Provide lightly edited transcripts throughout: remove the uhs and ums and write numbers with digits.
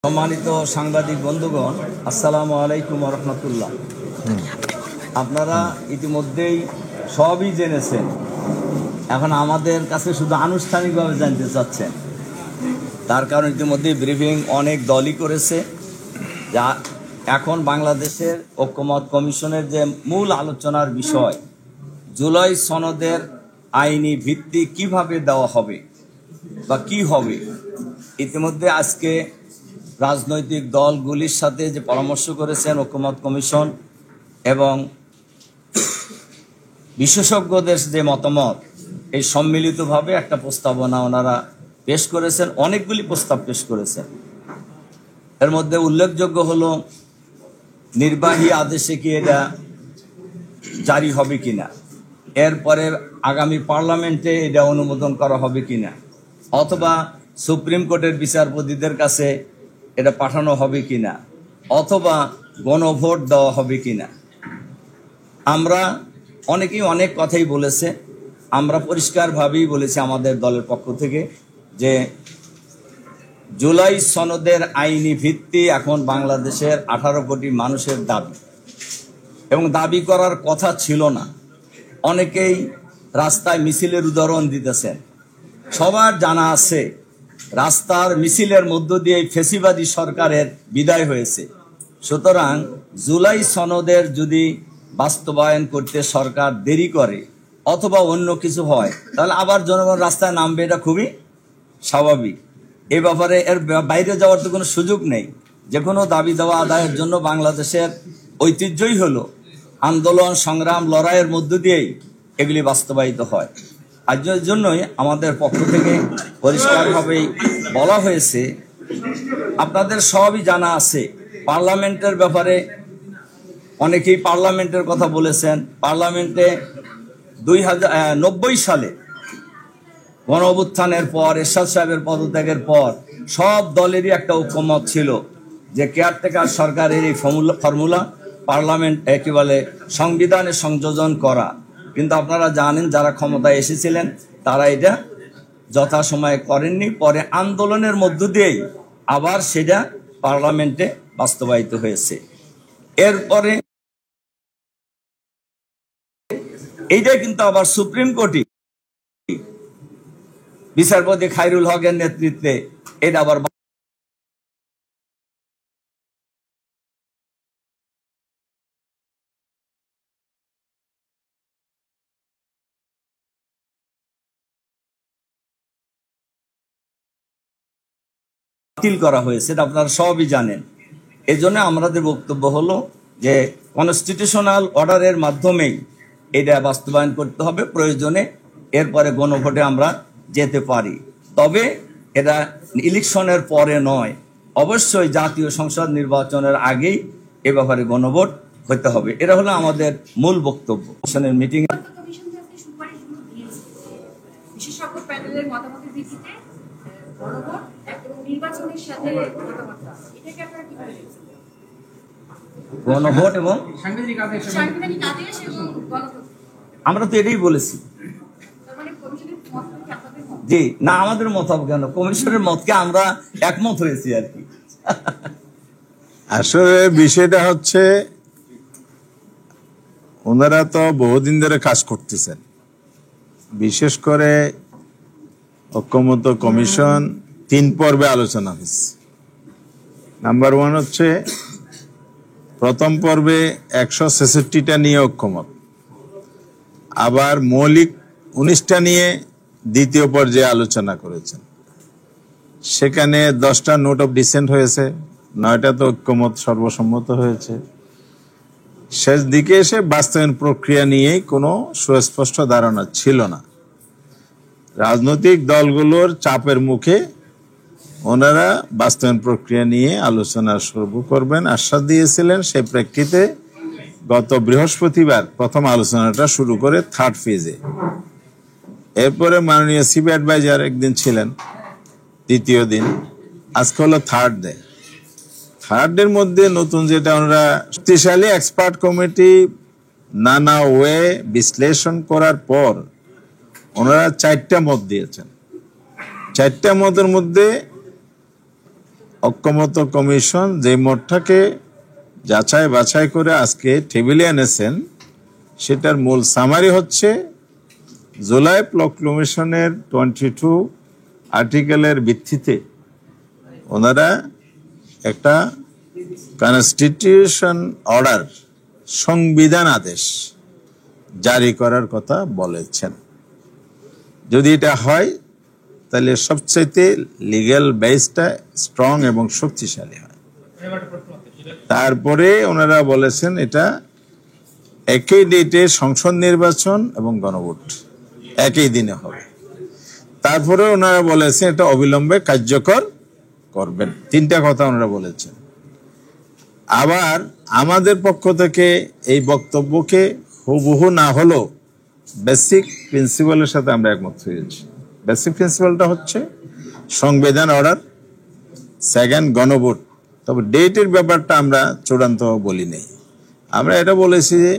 সম্মানিত সাংবাদিক বন্ধুগণ, আসসালামু আলাইকুম ওয়া রাহমাতুল্লাহ। আপনারা ইতিমধ্যেই সবই জেনেছেন, এখন আমাদের কাছে শুধু আনুষ্ঠানিকভাবে জানতে চাচ্ছেন। তার কারণ ইতিমধ্যেই ব্রিফিং অনেক দলই করেছে। যা এখন বাংলাদেশের ঐক্যমত কমিশনের যে মূল আলোচনার বিষয়, জুলাই সনদের আইনি ভিত্তি কিভাবে দেওয়া হবে বা কি হবে। ইতিমধ্যে আজকে রাজনৈতিক দলগুলির সাথে যে পরামর্শ করেছেন ঐক্যমত কমিশন এবং বিশেষজ্ঞদের যে মতামত, এই সম্মিলিতভাবে একটা প্রস্তাবনা ওনারা পেশ করেছেন। অনেকগুলি প্রস্তাব পেশ করেছেন। এর মধ্যে উল্লেখযোগ্য হলো নির্বাহী আদেশে কি এটা জারি হবে কিনা, এরপরে আগামী পার্লামেন্টে এটা অনুমোদন করা হবে কিনা, অথবা সুপ্রিম কোর্টের বিচারপতিদের কাছে এটা পাঠানো হবে কিনা, অথবা গণভোট দেওয়া হবে কিনা। আমরা অনেকেই অনেক কথাই বলেছে। আমরা পরিষ্কারভাবেই বলেছি আমাদের দলের পক্ষ থেকে যে জুলাই সনদের আইনি ভিত্তি এখন বাংলাদেশের 18 কোটি মানুষের দাবি, এবং দাবি করার কথা ছিল না। অনেকেই রাস্তায় মিছিলের উদাহরণ দিতেছেন। সবার জানা আছে রাস্তার মিছিলের মধ্য দিয়ে ফ্যাসিবাদী সরকারের বিদায় হয়েছে। সুতরাং জুলাই সনদের যদি বাস্তবায়ন করতে সরকার দেরি করে অথবা অন্য কিছু হয়, তাহলে আবার জনগণ রাস্তায় নামবে, এটা খুবই স্বাভাবিক। এ ব্যাপারে এর বাইরে যাওয়ার তো কোনো সুযোগ নেই। যে কোনো দাবি দেওয়া আদায়ের জন্য বাংলাদেশের ঐতিহ্যই হলো আন্দোলন, সংগ্রাম, লড়াইয়ের মধ্য দিয়েই এগুলি বাস্তবায়িত হয়। আর জন্যই আমাদের পক্ষ থেকে পরিষ্কারভাবেই বলা হয়েছে, আপনাদের সবই জানা আছে পার্লামেন্টের ব্যাপারে। অনেকেই পার্লামেন্টের কথা বলেছেন। পার্লামেন্টে 1990 সালে গণ অভ্যুত্থানের পর, এরশাদ সাহেবের পদত্যাগের পর সব দলেরই একটা ঐক্যমত ছিল যে কেয়ারটেকার সরকারের এই ফর্মুলা পার্লামেন্ট কি বলে সংবিধানে সংযোজন করা। কিন্তু আপনারা জানেন যারা ক্ষমতায় এসেছিলেন তারা এটা যথাসময়ে করেননি। পরে আন্দোলনের মধ্য দিয়েই আবার সেটা পার্লামেন্টে বাস্তবায়িত হয়েছে। এরপরে এইটা কিন্তু আবার সুপ্রিম কোর্টে বিচারপতি খায়রুল হকের নেতৃত্বে এটা আবার বাতিল করা হয়েছে, এটা আপনারা সবই জানেন। এই জন্য আমাদের বক্তব্য হলো যে কনস্টিটিউশনাল অর্ডারের মাধ্যমেই এটা বাস্তবায়ন করতে হবে। প্রয়োজনে এরপরে গণভোটে আমরা যেতে পারি, তবে এটা ইলেকশনের পরে নয়। অবশ্যই জাতীয় সংসদ নির্বাচনের আগেই এ ব্যাপারে গণভোট হতে হবে। এটা হলো আমাদের মূল বক্তব্য। মিটিং বিশেষজ্ঞ প্যানেলের মতামতের ভিত্তিতে গণভোট এবং নির্বাচনের সাথে কথাবার্তা, এটাকে আপনারা কিভাবে দেখছেন? গণভোট এবং সাংবিধানিক আদেশ এবং গণভোট, আমরা তো এটাই বলেছি। তার মানে কমিশনের মত কি আপনাদের মত? জি না, আমাদের মত হবে কেন? কমিশনের মতকে আমরা একমত হয়েছি আর কি। আসলে বিষয়টা হচ্ছে, ওনারা তো বহুদিন ধরে কাজ করতেছেন। বিশেষ করে ঐক্যমত্য কমিশন 3 পর্বে আলোচনা হয়েছে। নাম্বার 1 হচ্ছে প্রথম পর্বে 166টা নিয়ে ঐক্যমত, আবার মৌলিক 19টা নিয়ে দ্বিতীয় পর্যায়ে আলোচনা করেছেন। সেখানে 10টা নোট অফ ডিসেন্ট হয়েছে, 9টা তো ঐক্যমত সর্বসম্মত হয়েছে। শেষ দিকে এসে বাস্তবায়ন প্রক্রিয়া নিয়েই কোনো সুস্পষ্ট ধারণা ছিল না। রাজনৈতিক দলগুলোর চাপের মুখে ওনারা বাস্তবায়ন প্রক্রিয়া নিয়ে আলোচনা শুরু করবেন আশ্বাস দিয়েছিলেন। সেই প্রেক্ষিতে গত বৃহস্পতিবার প্রথম আলোচনাটা শুরু করে 3rd ফেজে। এরপরে মাননীয় চিফ অ্যাডভাইজার একদিন ছিলেন, দ্বিতীয় দিন। আজকে হলো 3rd ডে। 3rd ডের মধ্যে নতুন যেটা, ওনারা শক্তিশালী এক্সপার্ট কমিটি নানা ওয়ে বিশ্লেষণ করার পর ওনারা 4টা মত দিয়েছেন। 4টা মতের মধ্যে ঐক্যমত্য কমিশন যে মোটটাকে যাচাই বাছাই করে আজকে টেবিলে এনেছেন, সেটার মূল সামারি হচ্ছে জুলাই প্রক্লেমেশনের 22 আর্টিকেলের ভিত্তিতে ওনারা একটা কনস্টিটিউশন অর্ডার, সংবিধান আদেশ জারি করার কথা বলেছেন। যদি এটা হয় তাহলে সবচেয়ে লিগ্যাল বেসটা স্ট্রং এবং শক্তিশালী হয়। তারপরে ওনারা বলেছেন এটা একই ডেটে সংসদ নির্বাচন এবং গণভোট একই দিনে হবে। তারপরে ওনারা বলেছেন এটা অবিলম্বে কার্যকর করবেন। তিনটা কথা ওনারা বলেছেন। আবার আমাদের পক্ষ থেকে এই বক্তব্যকে হুবহু না হলেও বেসিক প্রিন্সিপালের সাথে আমরা একমত হয়েছি। বেসিক প্রিন্সিপালটা হচ্ছে সংবিধান অর্ডার, সেকেন্ড গণভোট। তবে ডেটের ব্যাপারটা আমরা চূড়ান্ত বলি নেই। আমরা এটা বলেছি যে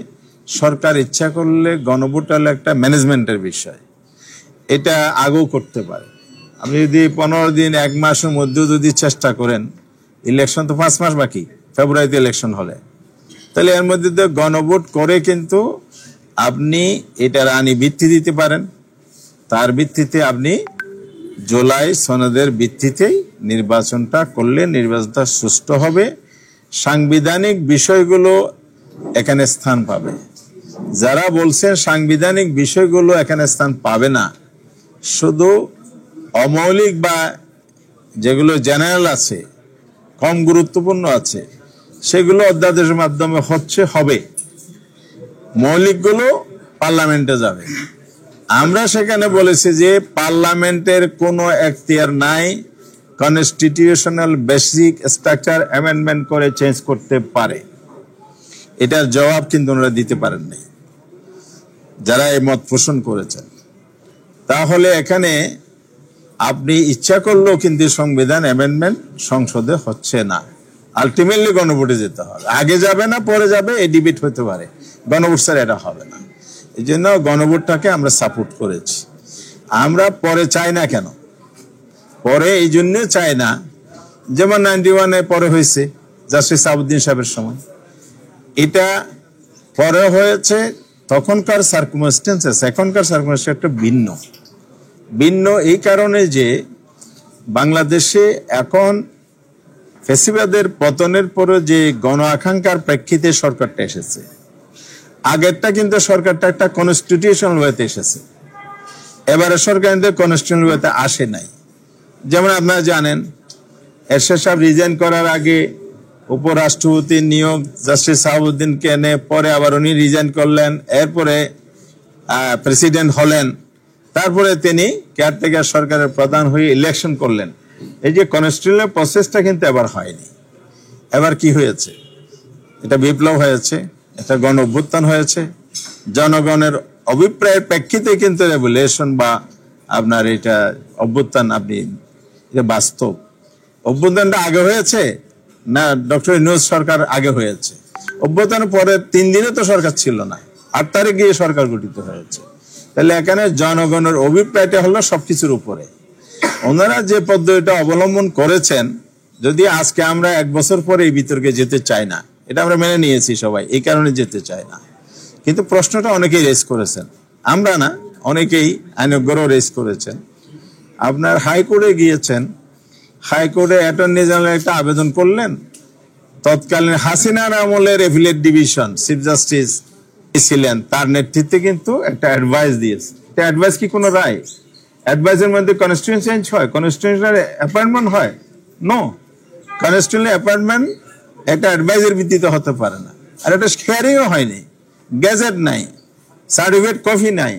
সরকার ইচ্ছা করলে গণভোট হলো একটা ম্যানেজমেন্টের বিষয়, এটা আগেও করতে পারে। আপনি যদি 15 দিন 1 মাসের মধ্যেও যদি চেষ্টা করেন, ইলেকশন তো 5 মাস বাকি, ফেব্রুয়ারিতে ইলেকশন হলে, তাহলে এর মধ্যে গণভোট করে কিন্তু আপনি এটার আইনি ভিত্তি দিতে পারেন। তার ভিত্তিতে আপনি জুলাই সনদের ভিত্তিতেই নির্বাচনটা করলে নির্বাচনটা সুষ্ঠু হবে, সাংবিধানিক বিষয়গুলো এখানে স্থান পাবে। যারা বলছেন সাংবিধানিক বিষয়গুলো এখানে স্থান পাবে না, শুধু অমৌলিক বা যেগুলো জেনারেল আছে, কম গুরুত্বপূর্ণ আছে, সেগুলো অধ্যাদেশের মাধ্যমে হবে, মৌলিকগুলো পার্লামেন্টে যাবে। আমরা সেখানে বলেছি যে পার্লামেন্টের কোনো এখতিয়ার নাই কনস্টিটিউশনাল বেসিক স্ট্রাকচার অ্যামেন্ডমেন্ট করে চেঞ্জ করতে পারে। এটার জবাব কিন্তু ওনারা দিতে পারেন নাই যারা এই মত পোষণ করেছেন। তাহলে এখানে আপনি ইচ্ছা করলেও কিন্তু সংবিধান অ্যামেন্ডমেন্ট সংসদে হচ্ছে না, আলটিমেটলি গণভোটে যেতে হবে। আগে যাবে না পরে যাবে, এই ডিবেট হতে পারে, গণভোট স্যার এটা হবে না। এই জন্য গণভোটটাকে আমরা সাপোর্ট করেছি। আমরা পরে চাই না কেন? পরে এই জন্য চাই না, যেমন 91-এ পরে হয়েছে জাস্টিস সাবুদ্দিন সাহেবের সময়, এটা পরে হয়েছে তখনকার সার্কামস্টেন্সেস, এখনকার সার্কামস্টেন্স একটা ভিন্ন এই কারণে যে বাংলাদেশে এখন ফ্যাসিবাদের পতনের পরে যে গণ আকাঙ্ক্ষার প্রেক্ষিতে সরকারটা এসেছে, আগেরটা কিন্তু সরকারটা একটা কনস্টিটিউশনাল ওয়েতে এসেছে, এবারে সরকার কিন্তু কনস্টিটিউশনাল ওয়েতে আসে নাই। যেমন আপনারা জানেন এরশাদ সাহেব রিজাইন করার আগে উপরাষ্ট্রপতি নিয়োগ জাস্টিস সাহাবুদ্দিনকে এনে, পরে আবার উনি রিজাইন করলেন, এরপরে প্রেসিডেন্ট হলেন, তারপরে তিনি কেয়ারটেকার সরকারের প্রধান হয়ে ইলেকশন করলেন। এই যে কনস্টিটিউশনাল প্রসেসটা কিন্তু এবার হয়নি। এবার কি হয়েছে? এটা বিপ্লব হয়েছে, এটা গণ অভ্যুত্থান হয়েছে, জনগণের অভিপ্রায়ের প্রেক্ষিতে কিন্তু রেভলিউশন বা আপনার এটা অভ্যুত্থান, আপনি এটা বাস্তব। অভ্যুত্থানটা আগে হয়েছে না ডক্টর ইউনূস সরকার আগে হয়েছে? অভ্যুত্থানের পরে 3 দিনে তো সরকার ছিল না, 8 তারিখ গিয়ে সরকার গঠিত হয়েছে। তাহলে এখানে জনগণের অভিপ্রায়টা হলো সবকিছুর উপরে। ওনারা যে পদ্ধতিটা অবলম্বন করেছেন, যদি আজকে আমরা 1 বছর পরে এই বিতর্কে যেতে চাই না, এটা আমরা মেনে নিয়েছি সবাই, এই কারণে যেতে চাই না। কিন্তু প্রশ্নটা অনেকেই রেজ করেছেন, আমরা না, অনেকেই আইনজ্ঞরাও রেজ করেছেন। আপনার হাইকোর্টে গিয়েছেন, হাইকোর্টে অ্যাটর্নি জেনারেল একটা আবেদন করলেন, তৎকালীন হাসিনার আমলের এপিলেট ডিভিশন চিফ জাস্টিস ছিলেন, তার নেতৃত্বে কিন্তু একটা অ্যাডভাইস দিয়েছে। অ্যাডভাইস কি কোনো রায়? অ্যাডভাইসের মধ্যে কনস্টিটিউশন চেঞ্জ হয়, কনস্টিটিউশনাল অ্যাপয়েন্টমেন্ট হয়? নো, কনস্টিটিউশনাল অ্যাপয়েন্টমেন্ট একটা অ্যাডভাইসের ভিত্তিতে হতে পারে না। আর এটা হিয়ারিংও হয়নি, গেজেট নাই, সার্টিফিকেট কপি নাই,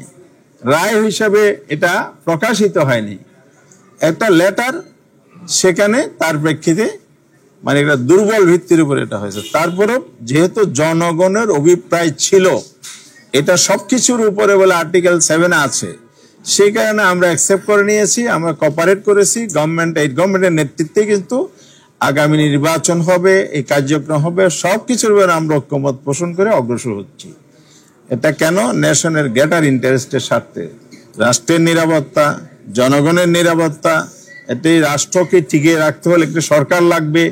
রায় হিসাবে এটা প্রকাশিত হয়নি, একটা লেটার, সেখানে তার প্রেক্ষিতে মানে একটা দুর্বল ভিত্তির উপর এটা হয়েছে। তারপরে যেহেতু জনগণের অভিপ্রায় ছিল এটা সবকিছুর উপরে বলে আর্টিকেল 7 আছে, সেই কারণে আমরা অ্যাকসেপ্ট করে নিয়েছি, আমরা কোঅপারেট করেছি। গভর্নমেন্টের নেতৃত্বে কিন্তু আগামী নির্বাচন হবে, এই কার্যক্রম হবে, সবকিছুর উপরে আমরা ঐক্যমত পোষণ করে অগ্রসর হচ্ছি। এটা কেন? ন্যাশনের গ্রেটার ইন্টারেস্টের স্বার্থে, রাষ্ট্রের নিরাপত্তা, জনগণের নিরাপত্তা এটি রাষ্ট্রকে টিকিয়ে রাখতে হলে একটি সরকার লাগবে,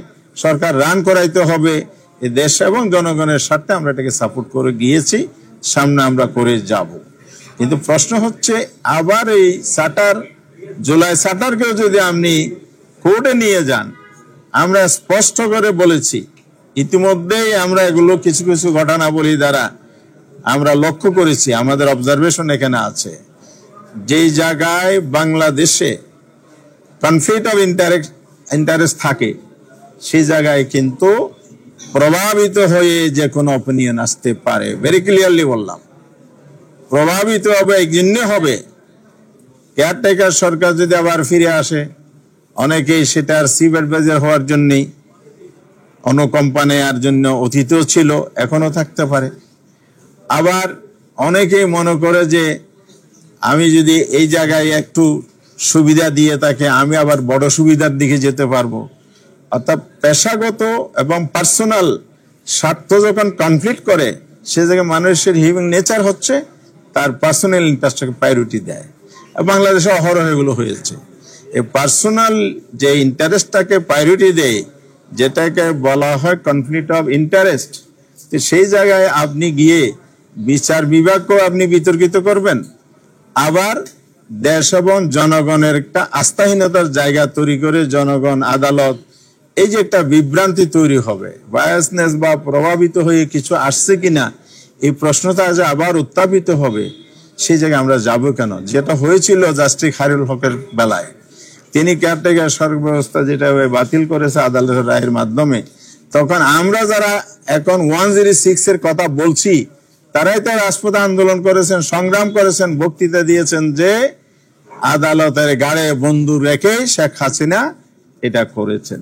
সরকার রান করাইতে হবে। এই দেশ এবং জনগণের স্বার্থে আমরা এটাকে সাপোর্ট করে গিয়েছি, সামনে আমরা করে যাব। কিন্তু প্রশ্ন হচ্ছে আবার এই জুলাই চার্টারকেও যদি আপনি কোর্টে নিয়ে যান, আমরা স্পষ্ট করে বলেছি ইতিমধ্যেই, আমরা এগুলো কিছু কিছু ঘটনাবলী দ্বারা আমরা লক্ষ্য করেছি, আমাদের অবজারভেশন এখানে আছে, যেই জায়গায় বাংলাদেশে কনফ্লিক্ট অফ ইন্টারেস্ট থাকে সেই জায়গায় কিন্তু প্রভাবিত হয়ে যে কোনো অপিনিয়ন আসতে পারে। ভেরি ক্লিয়ারলি বললাম, প্রভাবিত হবে, এই জন্য হবে কেয়ারটেকার সরকার যদি আবার ফিরে আসে, অনেকেই সেটার চিফ অ্যাডভাইজার হওয়ার জন্যই অনুকম্পা নেওয়ার জন্য অতীতও ছিল, এখনো থাকতে পারে। আবার অনেকেই মনে করে যে আমি যদি এই জায়গায় একটু সুবিধা দিয়ে তাকে আমি আবার বড় সুবিধার দিকে যেতে পারবো। অর্থাৎ পেশাগত এবং পার্সোনাল স্বার্থ যখন কনফ্লিক্ট করে, সে জায়গায় মানুষের হিউম্যান নেচার হচ্ছে তার পার্সোনাল ইন্টারেস্টকে প্রায়োরিটি দেয়। বাংলাদেশে অহরহ এগুলো হয়েছে। এই পার্সোনাল যে ইন্টারেস্টটাকে প্রায়োরিটি দেয়, যেটাকে বলা হয় কনফ্লিক্ট অফ ইন্টারেস্ট, সেই জায়গায় আপনি গিয়ে বিচার বিভাগকেও আপনি বিতর্কিত করবেন, আবার দেশ এবং জনগণের একটা আস্থাহীনতার জায়গা তৈরি করে জনগণ, আদালত, এই যে একটা বিভ্রান্তি তৈরি হবে, বায়াসনেস বা প্রভাবিত হয়ে কিছু আসছে কিনা এই প্রশ্নটা যে আবার উত্থাপিত হবে, সেই জায়গায় আমরা যাব কেন? যেটা হয়েছিল জাস্টিস খায়রুল হকের বেলায়, তিনি কেয়ারটেকার সরকার ব্যবস্থা যেটা বাতিল করেছে আদালতের রায়ের মাধ্যমে, তখন আমরা যারা এখন 106 এর কথা বলছি, তারাই তো রাজপথে আন্দোলন করেছেন, সংগ্রাম করেছেন, বক্তৃতা দিয়েছেন যে আদালতের গাড়ে বন্দুক রেখে শেখ হাসিনা এটা করেছেন।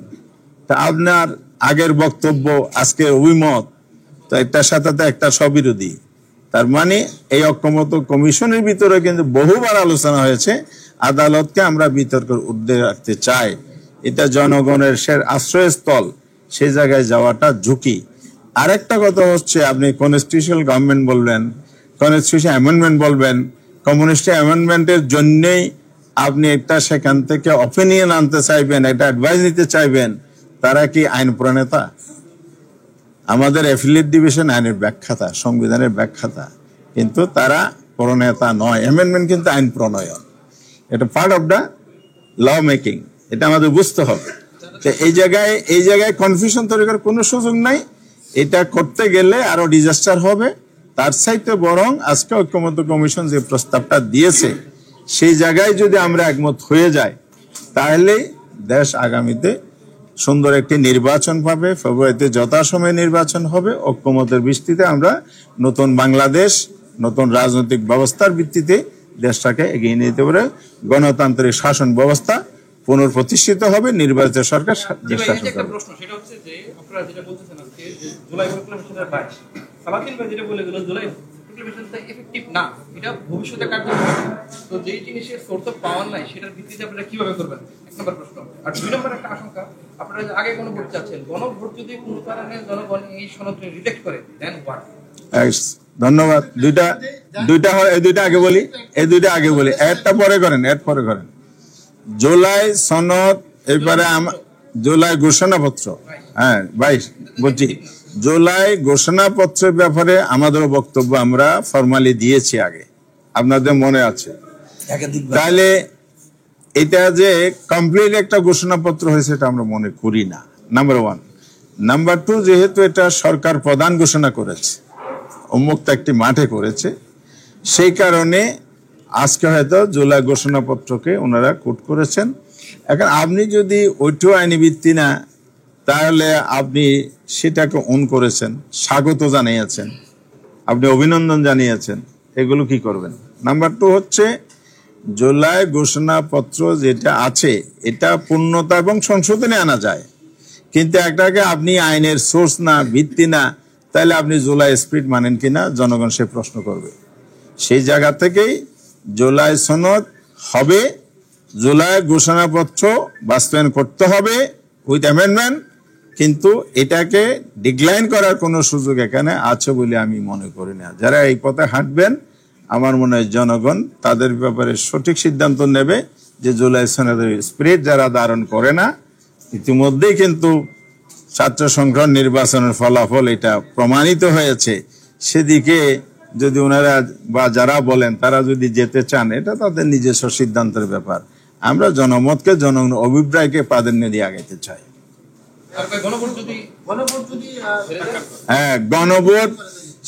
তা আপনার আগের বক্তব্য, আজকে অভিমত, তো একটার সাথে তো একটা সবিরোধী। তার মানে এই ঐক্যমত্য কমিশনের ভিতরে কিন্তু বহুবার আলোচনা হয়েছে, আদালতকে আমরা বিতর্কের ঊর্ধ্বে রাখতে চাই। এটা জনগণের আশ্রয়স্থল, সেই জায়গায় যাওয়াটা ঝুঁকি। আরেকটা কথা হচ্ছে, আপনি কনস্টিটিউশনাল গভর্নমেন্ট বলবেন, কনস্টিটিউশন অ্যামেন্ডমেন্ট বলবেন, কমিউনিস্ট অ্যামেন্ডমেন্টের জন্যই আপনি একটা সেখান থেকে অপিনিয়ন আনতে চাইবেন, একটা অ্যাডভাইস নিতে চাইবেন। তারা কি আইন প্রণেতা? আমাদের অ্যাফিলিয়েট ডিভিশন আইনের ব্যাখ্যাতা, সংবিধানের ব্যাখ্যাতা, কিন্তু তারা প্রণেতা নয়। অ্যামেন্ডমেন্ট কিন্তু আইন প্রণয়ন, এটা part of the law making, এটা আমাদের বুঝতে হবে। তো এই জায়গায় কনফিউশন তৈরি করার কোনো সুযোগ নাই। এটা করতে গেলে আরো ডিজাস্টার হবে। তার চাইতে বরং আজকে ঐক্যমত্য কমিশন যে প্রস্তাবটা দিয়েছে, সেই জায়গায় যদি আমরা একমত হয়ে যাই, তাহলে দেশ আগামীতে সুন্দর একটি নির্বাচন পাবে। ফেব্রুয়ারিতে যথাসময়ে নির্বাচন হবে। ঐক্যমতের ভিত্তিতে আমরা নতুন বাংলাদেশ, নতুন রাজনৈতিক ব্যবস্থার ভিত্তিতে দেশটাকে এগিয়ে নিতে পারে। গণতান্ত্রিক শাসন ব্যবস্থা পুনঃপ্রতিষ্ঠিত হবে, নির্বাচিত সরকার দেশ শাসন করবে। প্রশ্ন সেটা হচ্ছে যে আপনারা যেটা বলতেছেন আজকে যে জুলাই প্রক্লেমেশনের 22 সালাউদ্দিন ভাই যেটা বলে গেল জুলাই প্রক্লেমেশনটা এফেক্টিভ না, এটা ভবিষ্যতে কার্যকর হবে। তো যেই জিনিসের সোর্স অফ পাওয়ার নাই, সেটার ভিত্তিতে আপনারা কিভাবে করবেন? এক নম্বর প্রশ্ন। আর দুই নম্বর একটা আশঙ্কা, আপনারা যে আগে গণভোট চাচ্ছেন, গণভোট যদি কোনো কারণে জনগণ এই সনদকে রিজেক্ট করে, দেন হোয়াট? ধন্যবাদ। এই দুইটা আগে বলি, এডটা পরে করেন, জুলাই সনদ, এবারে জুলাই ঘোষণাপত্র, হ্যাঁ ভাই বলছি, জুলাই ঘোষণাপত্রের ব্যাপারে আমাদের বক্তব্য আমরা ফরমালি দিয়েছি আগে, আপনাদের মনে আছে। তাহলে এটা যে কমপ্লিট একটা ঘোষণাপত্র হয়েছে এটা আমরা মনে করি না, নাম্বার 1। নাম্বার 2, যেহেতু এটা সরকার প্রধান ঘোষণা করেছে, উন্মুক্ত একটি মাঠে করেছে, সেই কারণে আজকে হয়তো জুলাই ঘোষণাপত্রকে ওনারা কোট করেছেন। এখন আপনি যদি ওইটাও আইনি ভিত্তি না, তাহলে আপনি সেটাকে অন করেছেন, স্বাগত জানিয়েছেন, আপনি অভিনন্দন জানিয়েছেন, এগুলো কি করবেন? নাম্বার 2 হচ্ছে জুলাই ঘোষণাপত্র যেটা আছে এটা পূর্ণতা এবং সংশোধনে আনা যায়, কিন্তু একটাকে আপনি আইনের সোর্স না, ভিত্তি না, তাহলে আপনি জুলাই স্পিরিট মানেন কিনা জনগণ সে প্রশ্ন করবে। সেই জায়গা থেকেই জুলাই সনদ হবে, জুলাই ঘোষণাপত্র বাস্তবায়ন করতে হবে উইথ অ্যামেন্ডমেন্ট, কিন্তু এটাকে ডিক্লাইন করার কোনো সুযোগ এখানে আছে বলে আমি মনে করি না। যারা এই পথে হাঁটবেন, আমার মনে হয় জনগণ তাদের ব্যাপারে সঠিক সিদ্ধান্ত নেবে, যে জুলাই সনদের স্পিরিট যারা ধারণ করে না, ইতিমধ্যেই কিন্তু ছাত্র সংসদ নির্বাচনের ফলাফল এটা প্রমাণিত হয়েছে। সেদিকে যদি ওনারা বা যারা বলেন তারা যদি যেতে চান, এটা তাদের নিজস্ব সিদ্ধান্তের ব্যাপার। আমরা জনমতকে, জনগণ অভিপ্রায়কে প্রাধান্য দিয়ে আগাইতে চাই। হ্যাঁ, গণভোট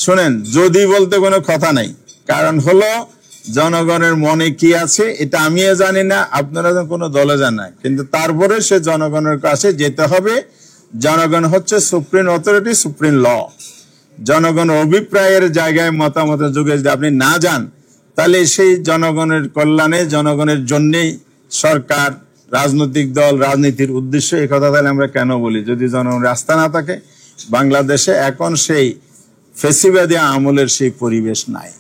শোনেন, যদি বলতে কোনো কথা নাই। কারণ হলো জনগণের মনে কি আছে এটা আমিও জানি না, আপনারা কোনো দলে জান না, কিন্তু তারপরে সে জনগণের কাছে যেতে হবে। জনগণ হচ্ছে সুপ্রিম অথরিটি, সুপ্রিম ল। জনগণের অভিপ্রায়ের জায়গায় মতামতের যুগে যদি আপনি না যান, তাহলে সেই জনগণের কল্যাণে, জনগণের জন্যেই সরকার, রাজনৈতিক দল, রাজনীতির উদ্দেশ্য, এই কথা তাহলে আমরা কেন বলি? যদি জনগণের আস্থা না থাকে, বাংলাদেশে এখন সেই ফেসিবাদী আমলের সেই পরিবেশ নাই।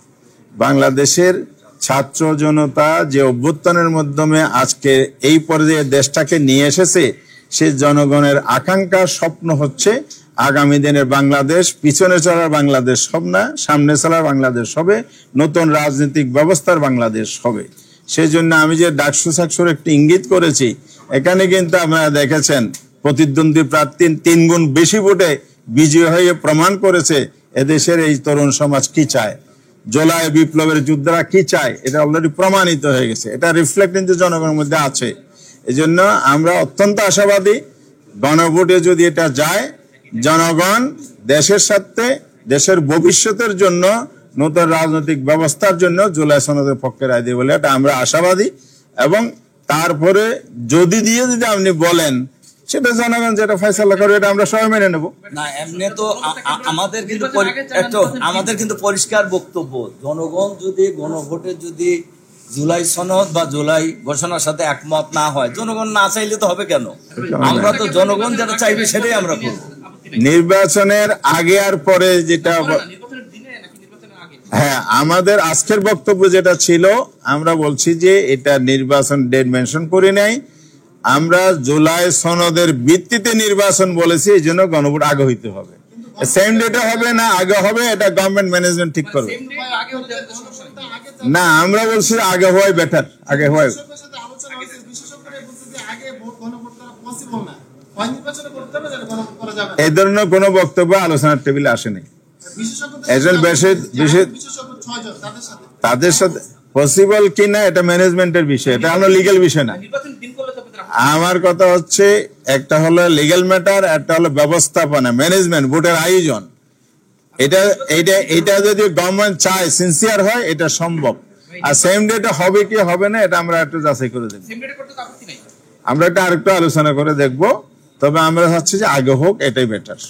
বাংলাদেশের ছাত্র জনতা যে অভ্যুত্থানের মাধ্যমে আজকে এই পর্যায়ে দেশটাকে নিয়ে এসেছে, সেই জনগণের আকাঙ্ক্ষা, স্বপ্ন হচ্ছে আগামী দিনের বাংলাদেশ পিছনে চলার বাংলাদেশ হবে না, সামনে চলার বাংলাদেশ হবে, নতুন রাজনৈতিক ব্যবস্থার বাংলাদেশ হবে। সেই জন্য আমি যে ডাকসু সাকসুর একটি ইঙ্গিত করেছি, এখানে কিন্তু আপনারা দেখেছেন প্রতিদ্বন্দ্বী প্রার্থী 3 গুণ বেশি ভোটে বিজয়ী হয়ে প্রমাণ করেছে এদেশের এই তরুণ সমাজ কি চায়, জুলাই বিপ্লবের যোদ্ধারা কি চায়, এটা অলরেডি প্রমাণিত হয়ে গেছে। এটা রিফ্লেক্ট কিন্তু জনগণের মধ্যে আছে। এই জন্য আমরা অত্যন্ত আশাবাদী, গণভোটে যদি এটা যায়, জনগণ দেশের সাথে, দেশের ভবিষ্যতের জন্য, নতুন রাজনৈতিক ব্যবস্থার জন্য জুলাই সনদের পক্ষে রায় দিয়ে বলে এটা আমরা আশাবাদী। এবং তারপরে যদি আপনি বলেন সেটা জনগণ যেটা ফয়সালা করবে, এটা আমরা সবাই মেনে নেব। না, এমনি তো আমাদের কিন্তু পরিষ্কার বক্তব্য, জনগণ যদি গণভোটে যদি জুলাই সনদ বা জুলাই ঘোষণার সাথে একমত না হয়, জনগণ না চাইলে তো হবে কেন? আমরা তো জনগণ যেটা চাইবে সেটাই আমরা করব। নির্বাচনের আগে আর পরে যেটা, হ্যাঁ, আমাদের আজকের বক্তব্য যেটা ছিল, আমরা বলছি যে এটা নির্বাচন ডেট মেনশন করি নাই, আমরা জুলাই সনদের ভিত্তিতে নির্বাচন বলেছি। এই জন্য গণভোট আগে হইতে হবে। সেম ডেটে হবে না আগে হবে, এটা গভর্নমেন্ট ম্যানেজমেন্ট ঠিক করবে। না, আমরা বলছি আগে হওয়াই বেটার, আগে হওয়াই। এই ধরনের কোনো বক্তব্য আলোচনার টেবিলে আসেনি। তাদের সাথে পসিবল কিনা এটা ম্যানেজমেন্টের বিষয়, এটা হলো লিগ্যাল বিষয় না। আমার কথা হচ্ছে, একটা হলো লিগ্যাল ম্যাটার, একটা হলো ব্যবস্থাপনা, ম্যানেজমেন্ট, ভোটের আয়োজন। এটা যদি গভর্নমেন্ট চায়, সিনসিয়ার হয়, এটা সম্ভব। আর সেম ডেটে হবে কি হবে না, এটা আমরা একটু যাচাই করে দেখব। আমরা এটা আরেকটু আলোচনা করে দেখবো। তবে আমরা চাচ্ছি যে আগে হোক, এটাই বেটার।